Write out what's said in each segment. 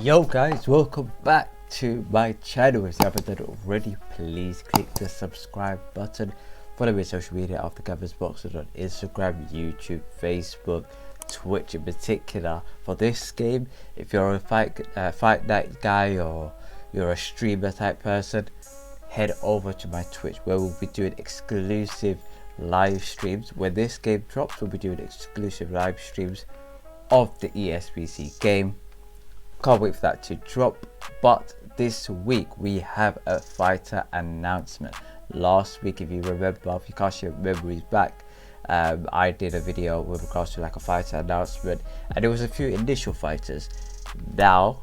Yo guys, welcome back to my channel. If you haven't done it already, please click the subscribe button. Follow me on social media, Offthecanvasboxing on Instagram, YouTube, Facebook, Twitch in particular. For this game, if you're a fight night guy or you're a streamer type person, head over to my Twitch where we'll be doing exclusive live streams. When this game drops, we'll be doing exclusive live streams of the ESBC game. Can't wait for that to drop. But this week we have a fighter announcement. Last week, if you remember, if you cast your memories back, I did a video with regards to like a fighter announcement, and there was a few initial fighters. Now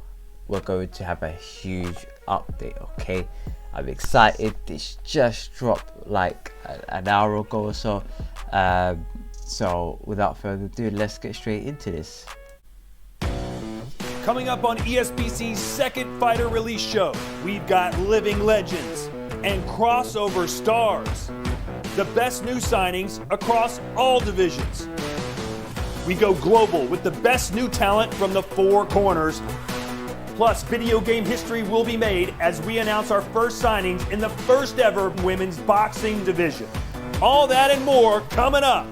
we're going to have a huge update. Okay, I'm excited. This just dropped like an hour ago or so. So without further ado, let's get straight into this. Coming up on ESBC's second fighter release show, we've got living legends and crossover stars. The best new signings across all divisions. We go global with the best new talent from the four corners. Plus, video game history will be made as we announce our first signings in the first ever women's boxing division. All that and more coming up.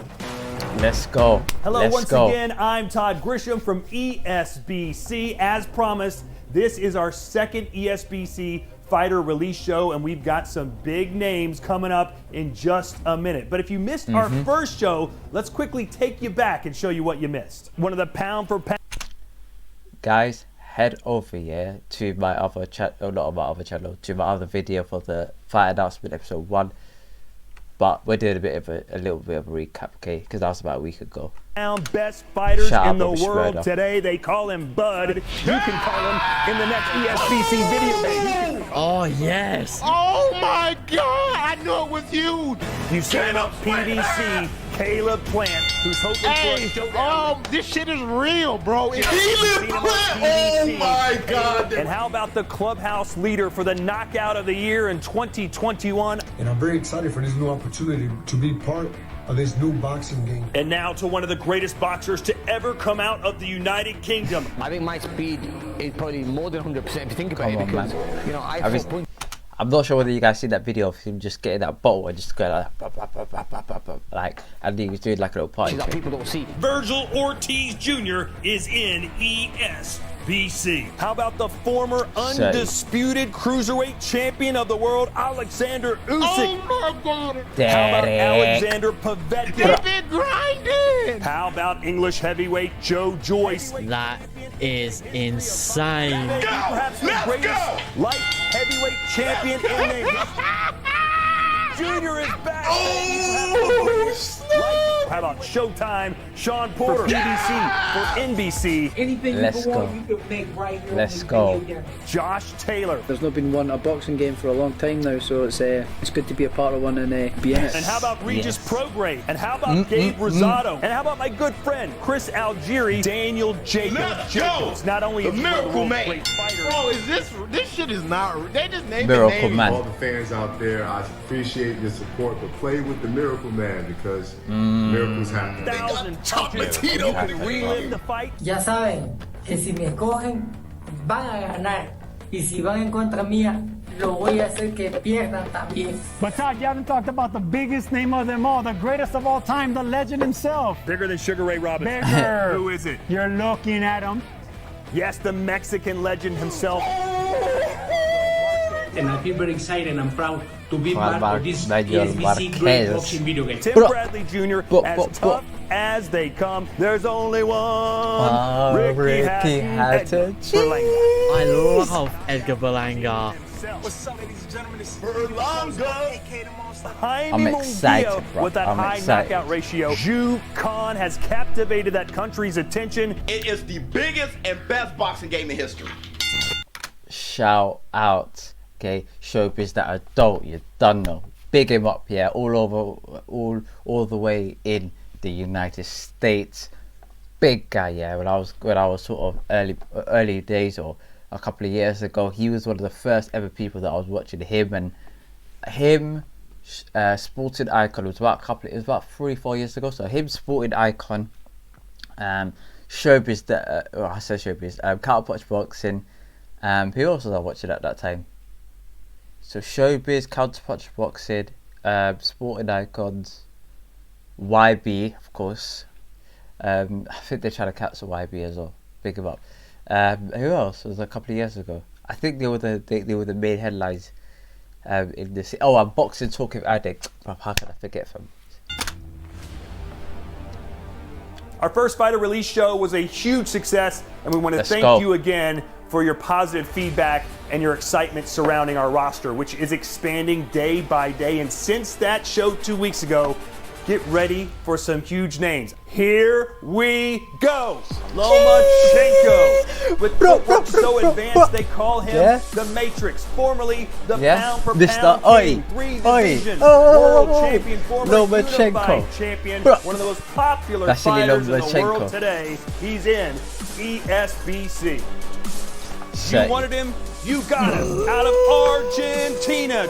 Let's go. Hello, once again, I'm Todd Grisham from ESBC. As promised, this is our second ESBC fighter release show, and we've got some big names coming up in just a minute. But if you missed our first show, let's quickly take you back and show you what you missed. One of the pound for pound. Guys, head over here to my other channel, not on my other channel, to my other video for the fight announcement episode 1. But we're doing a little bit of a recap, okay? Because that was about a week ago. Best fighters in the world Schroeder. today. They call him Bud. You can call him in the next ESBC video game. Oh, yes. Oh my God, I knew it was you. You stand up PBC, Caleb Plant, who's hoping for a showdown. This shit is real, bro. Caleb Plant, oh my God. And how about the clubhouse leader for the knockout of the year in 2021? And I'm very excited for this new opportunity to be part of this new boxing game. And now to one of the greatest boxers to ever come out of the United Kingdom. I think my speed is probably more than 100% if you think about it, because, you know, I'm not sure whether you guys seen that video of him just getting that bottle and just going like, and he was doing like a little party. that people don't see. Virgil Ortiz Jr. is in ESBC. How about the former undisputed cruiserweight champion of the world, Alexander Usyk? Oh my God. How about Alexander Povetkin? They've been grinding. How about English heavyweight Joe Joyce? That is insane. Perhaps the greatest light heavyweight champion in the Junior is back. How about Showtime, Sean Porter, PBC for NBC. Anything you Let's want, go. you can make right here. Let's go. Josh Taylor. There's not been a boxing game for a long time now, so it's good to be a part of one and be in it. And how about Regis Prograde? And how about Gabe Rosado? And how about my good friend Chris Algieri, Daniel Jacobs? Not only The is he one of Miracle world's Man. great fighters. Bro, this shit is not, they just named Miracle the name. Man. All the fans out there, I appreciate your support, but play with the Miracle Man because miracles happen. You can relive the fight. Ya saben que si me escogen van a ganar y si van en contra mía lo voy a hacer que pierdan también. But Todd, you haven't talked about the biggest name of them all, the greatest of all time, the legend himself. Bigger than Sugar Ray Robinson. Bigger. Who is it? You're looking at him. Yes, the Mexican legend himself. And I feel very excited and I'm proud to be Juan part of this Manuel ESBC great Marquez. boxing video game. Tim Bradley Jr. as tough as they come. There's only one. Ricky Hatton. I love Edgar Berlanga. What's up, ladies and gentlemen? This I'm excited, bro. With that high knockout ratio, Zhu Khan has captivated that country's attention. It is the biggest and best boxing game in history. Shout out, okay, showbiz that adult, you done know. Big him up, yeah, all over, all the way in the United States. Big guy, yeah. When I was sort of early days or a couple of years ago, he was one of the first ever people that I was watching him Sporting Icon. It was about 3-4 years ago. So him, Sporting Icon, showbiz that I said showbiz, counterpunch boxing, Who else was I watching at that time? So Showbiz, Counterpunch Boxing, Sporting Icons, YB, of course. I think they're trying to cancel YB as well. Big them up. Who else? It was a couple of years ago. I think they were the main headlines in this. Oh, and Boxing Talk with Addict. How can I forget them? Our first fighter release show was a huge success, and we want to thank you again for your positive feedback and your excitement surrounding our roster, which is expanding day by day. And since that show 2 weeks ago, get ready for some huge names. Here we go. Lomachenko. With footwork so advanced, they call him the Matrix, formerly the pound-for-pound king, 3 division world champion, former unified champion, one of the most popular fighters in the world today. He's in ESBC. You wanted him, you got him. Out of Argentina.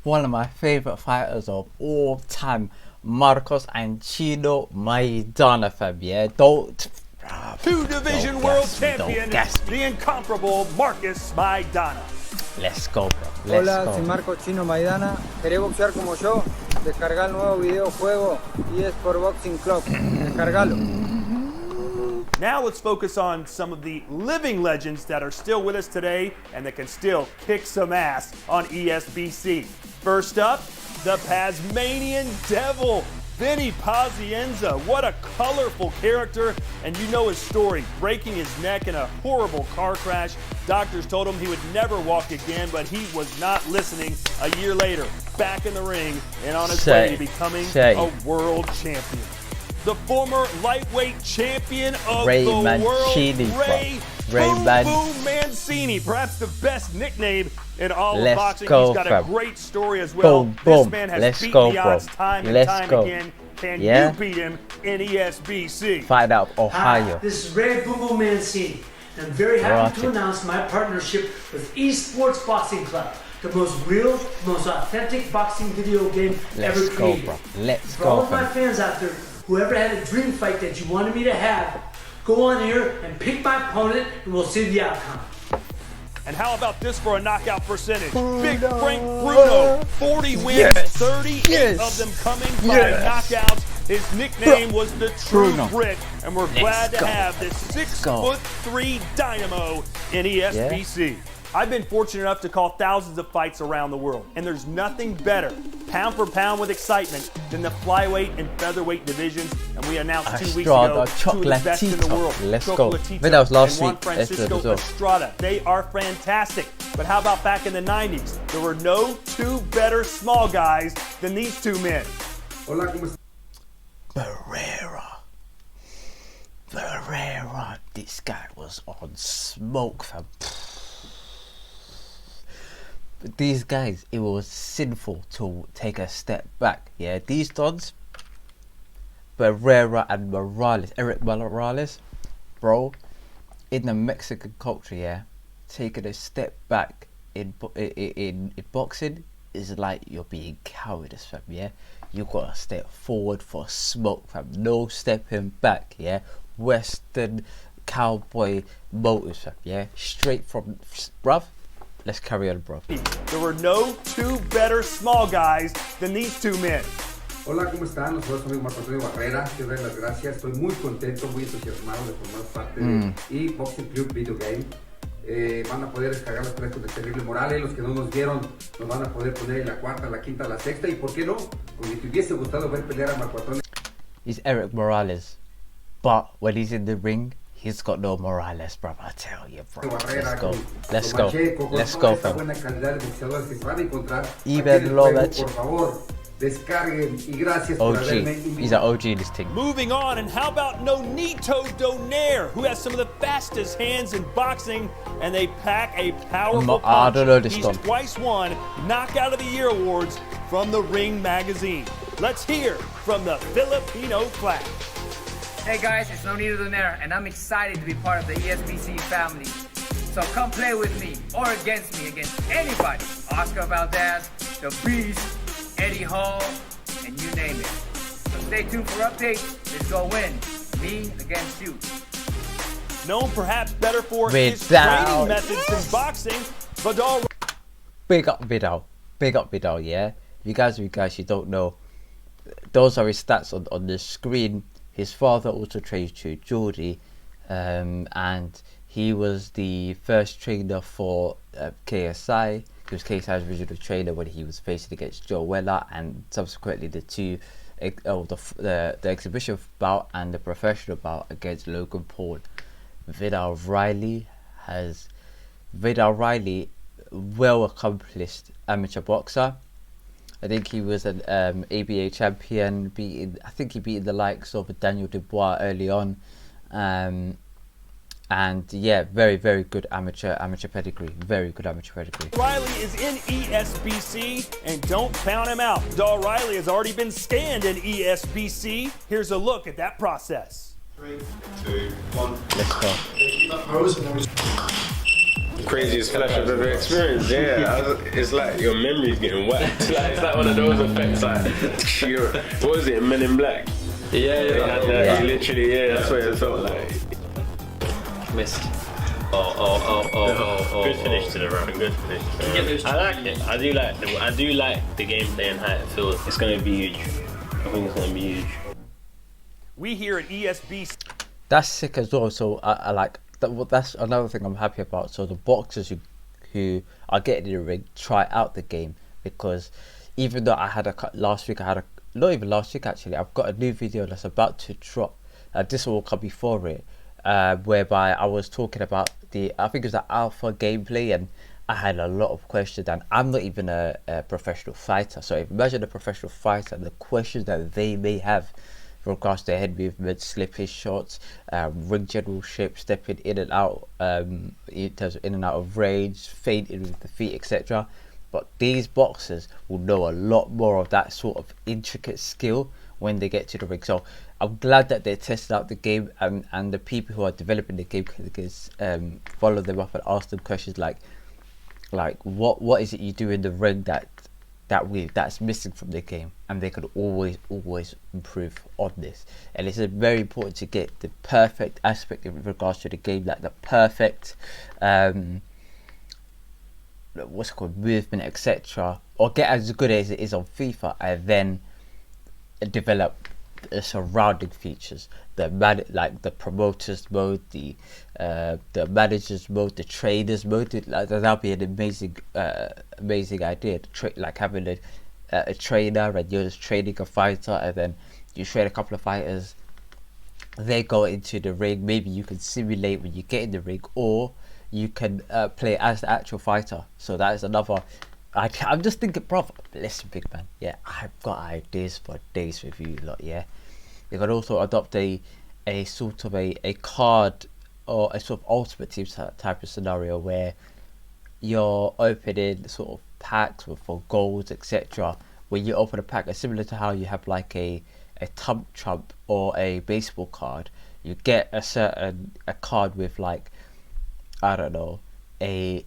One of my favorite fighters of all time, Marcos Anchino Maidana, fam. Yeah, don't. 2-division world champion, the incomparable Marcos Maidana. Let's go, bro. Let's Hola, go. soy Marcos Chino Maidana. ¿Querés boxear como yo? Descarga el nuevo videojuego ESBC Club. Descargalo. Now let's focus on some of the living legends that are still with us today and that can still kick some ass on ESBC. First up, the Tasmanian Devil, Vinny Pazienza. What a colorful character, and you know his story, breaking his neck in a horrible car crash. Doctors told him he would never walk again, but he was not listening. A year later, back in the ring and on his way to becoming a world champion. The former lightweight champion of the world, Ray Boom Mancini, perhaps the best nickname in all of boxing. He's got a great story as well. This man has beaten the odds time and time again. Can you beat him in ESBC? Fight out Ohio. Hi, this is Ray Boom Mancini. I'm very happy to announce my partnership with Esports Boxing Club, the most real, most authentic boxing video game ever created. For all of my fans out there, whoever had a dream fight that you wanted me to have, go on here and pick my opponent and we'll see the outcome. And how about this for a knockout percentage? Big Frank Bruno, 40 wins, 38 of them coming by knockouts. His nickname was the True Brit, and we're glad to have this 6'3" dynamo in ESBC. I've been fortunate enough to call thousands of fights around the world, and there's nothing better, pound for pound with excitement, than the flyweight and featherweight divisions. And we announced 2 weeks ago, 2 of the best in the world. Let's go. That was last week. Francisco Estrada. They are fantastic. But how about back in the 90s? There were no 2 better small guys than these 2 men. Barrera. This guy was on smoke, fam. But these guys, it was sinful to take a step back. Yeah, these dons, Barrera and Morales, Eric Morales, bro, in the Mexican culture, yeah, taking a step back in boxing is like you're being cowardice, fam. Yeah, you gotta step forward for smoke, fam. No stepping back. Yeah, Western cowboy motives, fam. Yeah, straight from, bruv. Let's carry on, bro. There were no 2 better small guys than these 2 men. Hola, ¿cómo están? Nosotros somos Marco Antonio Barrera. Quiero dar las gracias. Estoy muy contento, muy entusiasmado de formar parte de eBoxing Club Video Game. Van a poder descargar los presos de Terrible Morales. Los que no nos vieron nos van a poder poner en la 4ª, la 5ª, la 6ª. Y por qué no, como si te hubiese gustado ver pelear a Marco Antonio. He's Eric Morales, but when he's in the ring, he's got no Morales, bro. I tell you, bro. Let's go. Let's go. Let's go, fam. Even Lomachenko. OG. He's an OG in this thing. Moving on, and how about Nonito Donaire, who has some of the fastest hands in boxing, and they pack a powerful punch. He's twice won Knockout of the Year awards from the Ring magazine. Let's hear from the Filipino Flash. Hey guys, it's Nonito Donaire, and I'm excited to be part of the ESBC family. So come play with me, or against me, against anybody. Oscar Valdez, The Beast, Eddie Hall, and you name it. So stay tuned for updates. Let's go win. Me against you. known perhaps better for his Vidal. training methods than boxing, Vidal. Big up Vidal. Big up Vidal, yeah? You guys you don't know, those are his stats on the screen. His father also trained to Geordie, and he was the first trainer for KSI. He was KSI's original trainer when he was facing against Joe Weller, and subsequently the exhibition bout and the professional bout against Logan Paul. Vidal Riley, well accomplished amateur boxer. I think he was an ABA champion. I think he beat the likes of Daniel Dubois early on, and yeah, very good amateur pedigree. Very good amateur pedigree. Riley is in ESBC, and don't count him out. Vidal Riley has already been scanned in ESBC. Here's a look at that process. 3, 2, 1. Let's go. Craziest flash I've ever experienced. Yeah, it's like your memory's getting wet. It's like one of those effects. Like, what was it, Men in Black? Yeah. Literally, that's what it felt like. Missed. Oh. Good finish to the round. Good finish. I like it. I do like the gameplay and how it feels. It's going to be huge. I think it's going to be huge. We here at ESBC. That's sick as well. So I like that. That's another thing I'm happy about. So the boxers who are getting in the ring try out the game, because even though I had not even last week actually, I've got a new video that's about to drop. This will come before it, whereby I was talking about I think it was the alpha gameplay, and I had a lot of questions, and I'm not even a professional fighter. So imagine a professional fighter and the questions that they may have with regards to their head movements, slippage shots, ring general shape, stepping in and out, in terms of in and out of range, feinting with the feet, etc. But these boxers will know a lot more of that sort of intricate skill when they get to the ring. So I'm glad that they're testing out the game, and the people who are developing the game can follow them up and ask them questions like what is it you do in the ring that's missing from the game, and they could always improve on this. And it's very important to get the perfect aspect in regards to the game, like the perfect what's it called, movement, etc., or get as good as it is on FIFA, and then develop the surrounding features, like the promoters mode, the managers mode, the traders mode. That'll be an amazing idea. Like having a trainer, and you're just training a fighter, and then you train a couple of fighters, they go into the ring. Maybe you can simulate when you get in the ring, or you can play as the actual fighter. So that is another. I'm just thinking, bro, listen, big man, yeah, I've got ideas for days with you lot, yeah. You can also adopt a sort of a card, or a sort of ultimate team type of scenario where you're opening sort of packs for goals, etc. When you open a pack, it's similar to how you have like a Thump Trump or a baseball card. You get a card with, like, I don't know, a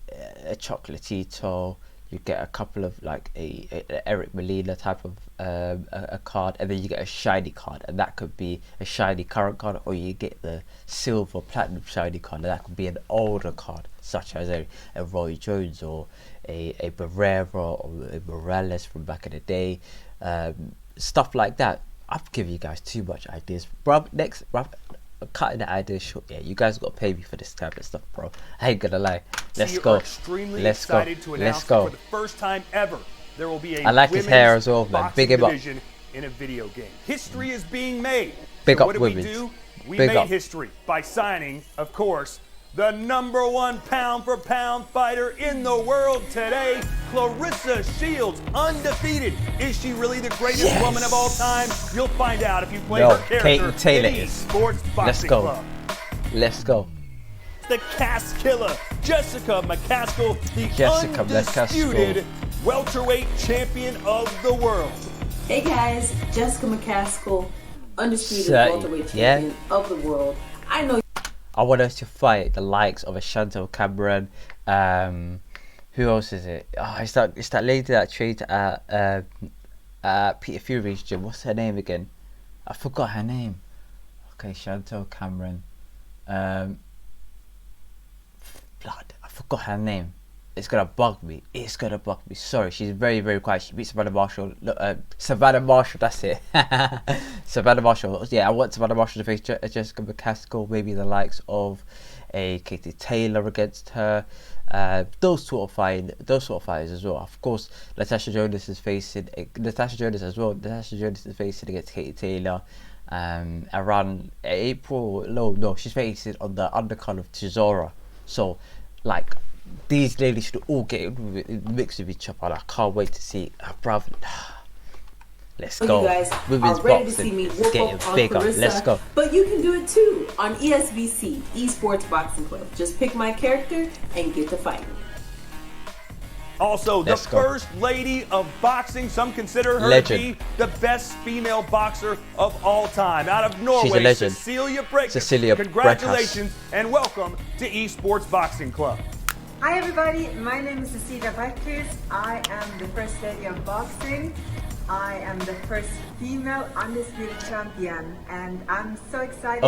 Chocolatito. You get a couple of, like, a Eric Molina type of a card, and then you get a shiny card, and that could be a shiny current card, or you get the silver platinum shiny card, and that could be an older card, such as a Roy Jones or a Barrera or a Morales from back in the day, stuff like that. I've given you guys too much ideas, bro. I'm cutting the ideas short. Yeah, you guys got to pay me for this type of stuff, bro. I ain't gonna lie. Let's go. Let's go. Let's go. For the first time ever, there will be a I like his hair as well, man. Big him up. In a video game. History is being made. Big so up what women. did we do? We Big made up. history by signing, of course, the #1 pound-for-pound fighter in the world today, Clarissa Shields, undefeated. Is she really the greatest woman of all time? You'll find out if you play her character Katie Taylor in is. Sports Boxing Let's go. Club. Let's go. The Cask Killer, Jessica McCaskill, the Jessica undisputed welterweight champion of the world. Hey guys, Jessica McCaskill, undisputed So, welterweight champion of the world. I know. I want us to fight the likes of a Chantel Cameron. Who else is it? Oh, it's that lady that trained at Peter Fury's gym. What's her name again? I forgot her name. Okay, Chantel Cameron. blood. I forgot her name. It's gonna bug me. It's gonna bug me. Sorry, she's very, very quiet. She beat Savannah Marshall. Savannah Marshall, that's it. Savannah Marshall. Yeah, I want Savannah Marshall to face Jessica McCaskill. Maybe the likes of a Katie Taylor against her. Those sort of fighters as well. Of course, Natasha Jonas is facing Natasha Jonas as well. Natasha Jonas is facing against Katie Taylor. Around April. No, she's facing on the undercard of Chisora. So, like, these ladies should all get mixed with each other. I can't wait to see bruv. Let's go. You guys Women's are ready to boxing see me is whoop getting up on bigger. Clarissa, Let's go. But you can do it too on ESBC, Esports Boxing Club. Just pick my character and get to fighting. Also, the first lady of boxing. Some consider her to be the best female boxer of all time. Out of Norway, She's a legend. Cecilia Brækhus. Cecilia Congratulations and welcome to Esports Boxing Club. Hi everybody, my name is Cecilia Brækhus. I am the first lady of boxing. I am the first female undisputed champion, and I'm so excited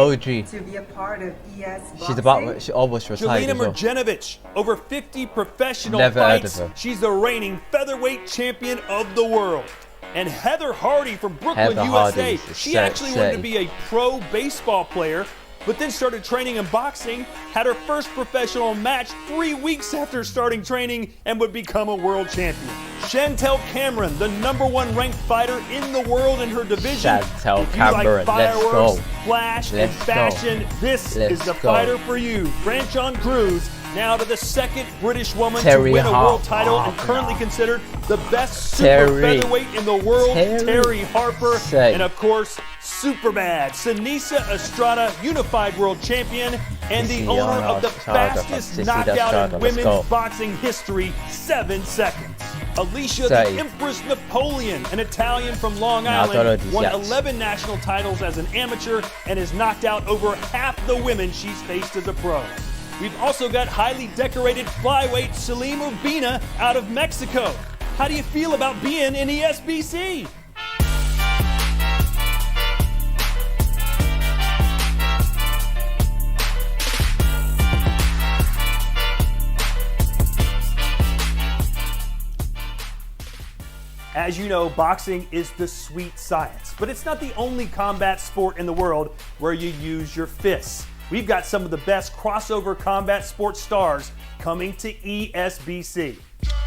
to be a part of ESBC. She almost retired. Jelena Mrnjavčević, over 50 professional Never fights. heard of her. She's the reigning featherweight champion of the world. And Heather Hardy from Brooklyn, Heather USA. Hardy, She actually wanted to be a pro baseball player, but then started training in boxing, had her first professional match 3 weeks after starting training, and would become a world champion. Chantel Cameron, the #1 ranked fighter in the world in her division. Chantel If you Cameron, like fireworks, let's go. flash, and fashion, this is the fighter for you. Franchon Cruz, now to the second British woman to win a world title and currently considered the best super featherweight in the world, Terry Harper. And of course, Superbad, Sinisa Estrada, unified world champion, and the owner of the fastest knockout in women's boxing history, 7 seconds. Alicia the Empress Napoleon, an Italian from Long Island, won 11 national titles as an amateur and has knocked out over half the women she's faced as a pro. We've also got highly decorated flyweight Salim Urbina out of Mexico. How do you feel about being in ESBC? As you know, boxing is the sweet science, but it's not the only combat sport in the world where you use your fists. We've got some of the best crossover combat sports stars coming to ESBC.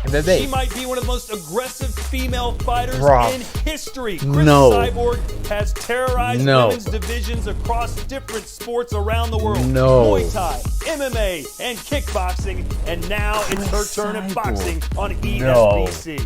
She might be one of the most aggressive female fighters in history. Chris Cyborg has terrorized women's divisions across different sports around the world. Muay Thai, MMA, and kickboxing. And now it's her turn at boxing on ESBC.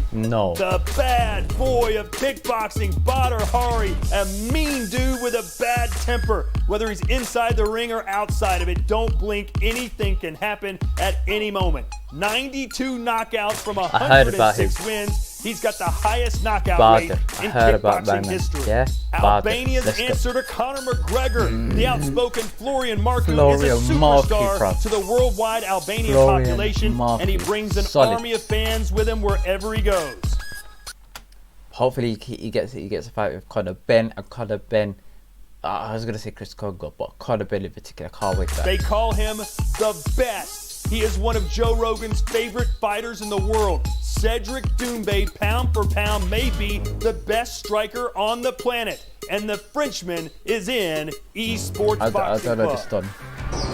The bad boy of kickboxing, Badr Hari, a mean dude with a bad temper. Whether he's inside the ring or outside of it, don't blink. Anything can happen at any moment. 92 knockouts from 106 wins. He's got the highest knockout rate in kickboxing history. Albania's answer to Conor McGregor. The outspoken Florian Marku is a superstar to the worldwide Albanian population, and he brings an army of fans with him wherever he goes. Hopefully he gets a fight with Conor Ben, and Conor Ben, I was going to say Chris Congo, but Conor Ben in particular, can't wait for that. They call him the best. He is one of Joe Rogan's favorite fighters in the world. Cedric Doumbé, pound for pound, may be the best striker on the planet. And the Frenchman is in Esports Boxing Club.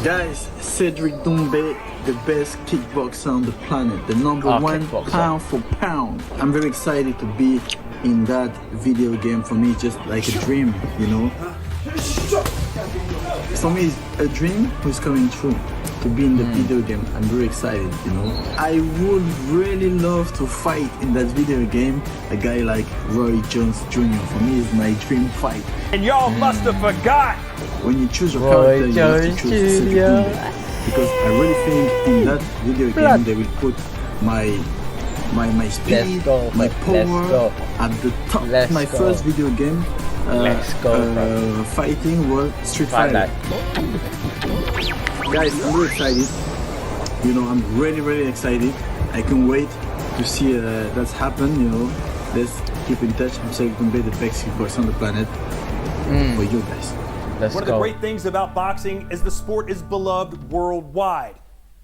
Guys, Cedric Doumbé, the best kickboxer on the planet. The #1 pound for pound. I'm very excited to be in that video game. For me, just like a dream, you know. For me, it's a dream who's coming true. To be in the video game, I'm very excited, you know. I would really love to fight in that video game a guy like Roy Jones Jr. For me, is my dream fight. And y'all must have forgot. When you choose a character, you have to choose Cedric Doumbé, because I really think in that video game they will put my speed, my power at the top. My first video game fighting was Street Fighter. Guys, I'm very excited. You know, I'm really excited. I can't wait to see that's happen. You know, let's keep in touch. I'm saying Doumbé, the best kickboxer on the planet for you guys. One of the great things about boxing is the sport is beloved worldwide.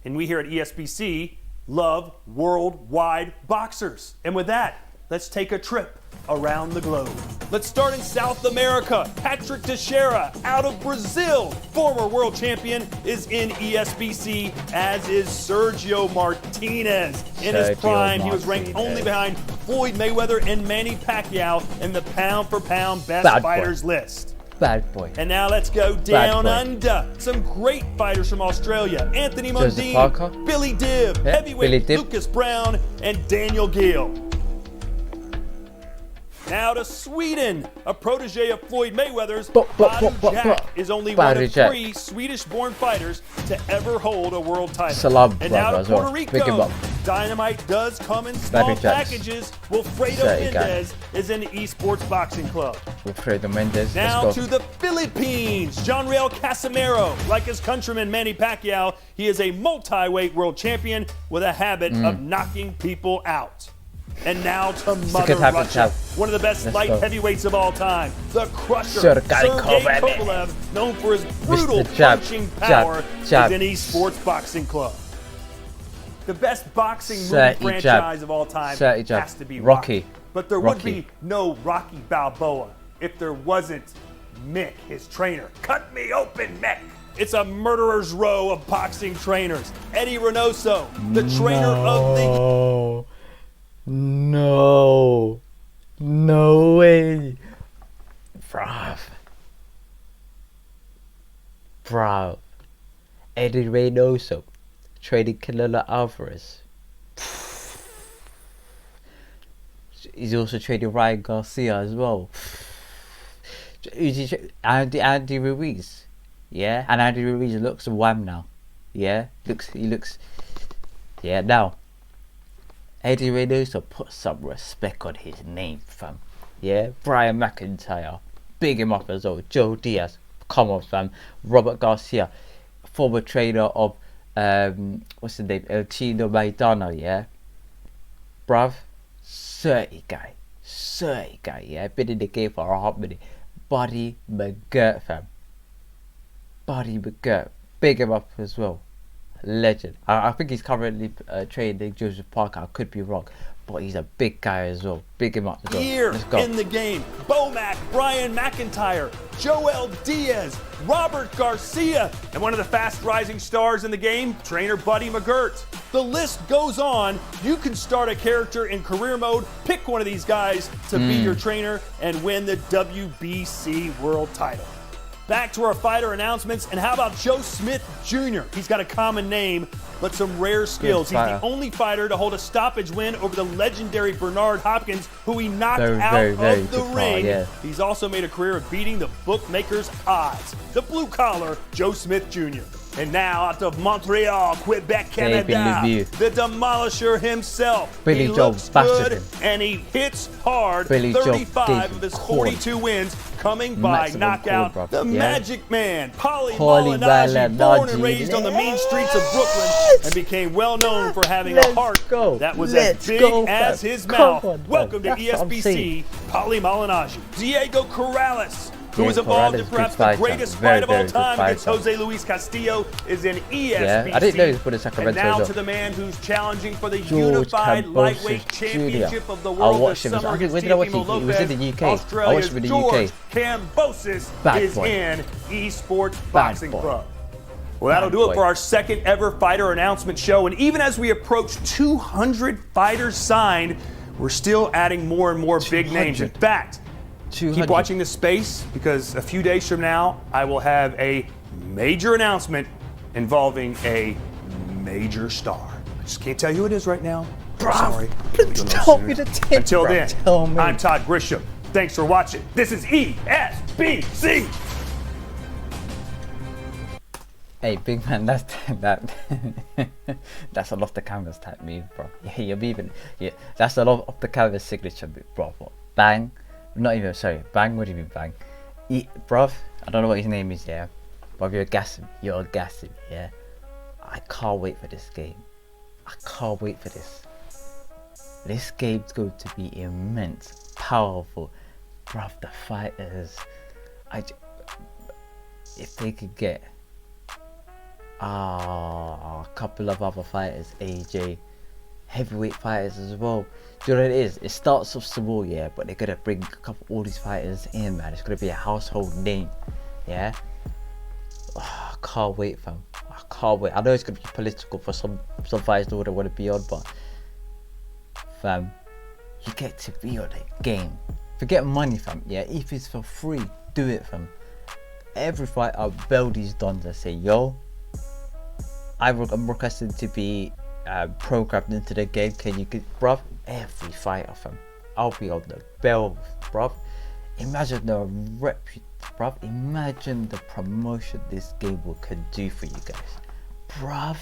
And we here at ESBC love worldwide boxers. And with that, let's take a trip around the globe. Let's start in South America. Patrick Teixeira out of Brazil, former world champion, is in ESBC, as is Sergio Martinez. In his prime, he was ranked only behind Floyd Mayweather and Manny Pacquiao in the pound-for-pound best fighters list. Bad boy. And now let's go down under. Some great fighters from Australia. Anthony Mundine, Billy Dibb, heavyweight Lucas Brown, and Daniel Gill. Now to Sweden, a protege of Floyd Mayweather's, Badu Jack is only one of 3 Swedish-born fighters to ever hold a world title. And now to Puerto Rico, Dynamite does come in small packages. Wilfredo Mendez is in the Esports Boxing Club. Wilfredo Mendez. Now to the Philippines, Jonriel Casimero. Like his countryman Manny Pacquiao, he is a multi-weight world champion with a habit of knocking people out. And now to Mother Russia, one of the best light heavyweights of all time, the Crusher, Sergey Kovalev, known for his brutal punching power, is in Esports Boxing Club. The best boxing movie franchise of all time has to be Rocky. But there would be no Rocky Balboa if there wasn't Mick, his trainer. Cut me open, Mick! It's a murderer's row of boxing trainers. Eddie Reynoso, the trainer of the... No way, bruv. Eddie Reynoso trading Canelo Alvarez. He's also trading Ryan Garcia as well. Andy Ruiz, yeah, and Andy Ruiz looks wham now, yeah. He looks, yeah now. Eddie Reynoso, put some respect on his name, fam. Yeah, Brian McIntyre, big him up as well. Joe Diaz, come on, fam. Robert Garcia, former trainer of what's his name? El Chino Maidana, yeah. Bruv, 30 guy, yeah. Been in the game for a hot minute. Buddy McGirt, fam. Buddy McGirt, big him up as well. Legend. I think he's currently training Joseph Parker. I could be wrong, but he's a big guy as well. Big him up as well. Let's go. In the game, Bomac, Brian McIntyre, Joel Diaz, Robert Garcia, and one of the fast rising stars in the game, trainer Buddy McGirt. The list goes on. You can start a character in career mode, pick one of these guys to be your trainer, and win the WBC world title. Back to our fighter announcements, and how about Joe Smith Jr.? He's got a common name, but some rare skills. He's the only fighter to hold a stoppage win over the legendary Bernard Hopkins, who he knocked out of the ring. He's also made a career of beating the bookmakers' odds. The blue collar, Joe Smith Jr. And now out of Montreal, Quebec, Canada, the demolisher himself. Billy he looks good and he hits hard. 35 of his 42 wins coming by knockout. The Magic Man, Paulie Malignaggi, born and raised on the mean streets of Brooklyn, and became well known for having a heart that was as big as his mouth. Welcome to ESBC, Paulie Malignaggi. Diego Corrales, who was involved in perhaps the greatest fight of all time against Jose Luis Castillo, is in ESBC. Yeah, I didn't know he was put in Sacramento. And now to the man who's challenging for the unified lightweight championship of the world. I watched him. He was in the UK. I watched him in the UK. Kambosos is in Esports Boxing Club. Well, that'll do it for our second ever fighter announcement show. And even as we approach 200 fighters signed, we're still adding more and more big names. In fact, keep watching this space, because a few days from now, I will have a major announcement involving a major star. I just can't tell you who it is right now. Sorry. Until then, I'm Todd Grisham. Thanks for watching. This is ESBC. Hey, big man, that's a lot of canvas type move, bro. Yeah, you're even. Yeah, that's a lot of the canvas signature move, bro. What? Bang. Not even, sorry, bang, what do you mean bang? Bruv, I don't know what his name is, yeah, but you're gassing, yeah. I can't wait for this game. I can't wait for this. This game's going to be immense, powerful. Bruv, the fighters, if they could get a couple of other fighters, AJ, heavyweight fighters as well. Do you know what it is? It starts off small, yeah, but they're gonna bring all these fighters in, man. It's gonna be a household name, yeah. I can't wait, fam. I can't wait. I know it's gonna be political for some fighters who wouldn't want to be on, but fam, you get to be on the game. Forget money, fam. Yeah, if it's for free, do it, fam. Every fight I bell these dons, I say, yo, I'm requesting to be programmed into the game. Can you get, bruv? Every fighter, fam. I'll be on the bell, bruv. Imagine the bruv. Imagine the promotion this game can do for you guys, bruv.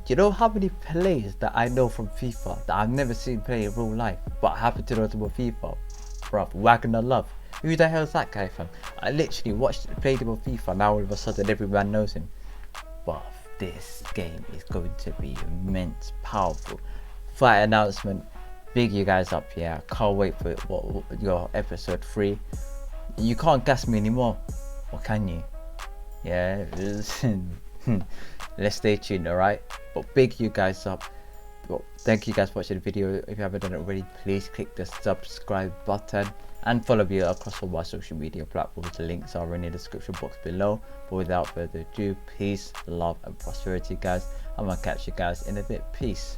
You know how many players that I know from FIFA that I've never seen play in real life, but I happen to know them on FIFA, bruv? Wagner Love. Who the hell is that guy, fam? I literally played him on FIFA. Now all of a sudden every man knows him. But this game is going to be immense, powerful. Fight announcement. Big you guys up, yeah. Can't wait for your episode 3. You can't gas me anymore, or can you? Yeah. Let's stay tuned, alright? But big you guys up. Well, thank you guys for watching the video. If you haven't done it already, please click the subscribe button and follow me across all my social media platforms. The links are in the description box below. But without further ado, peace, love and prosperity, guys. I'm gonna catch you guys in a bit. Peace.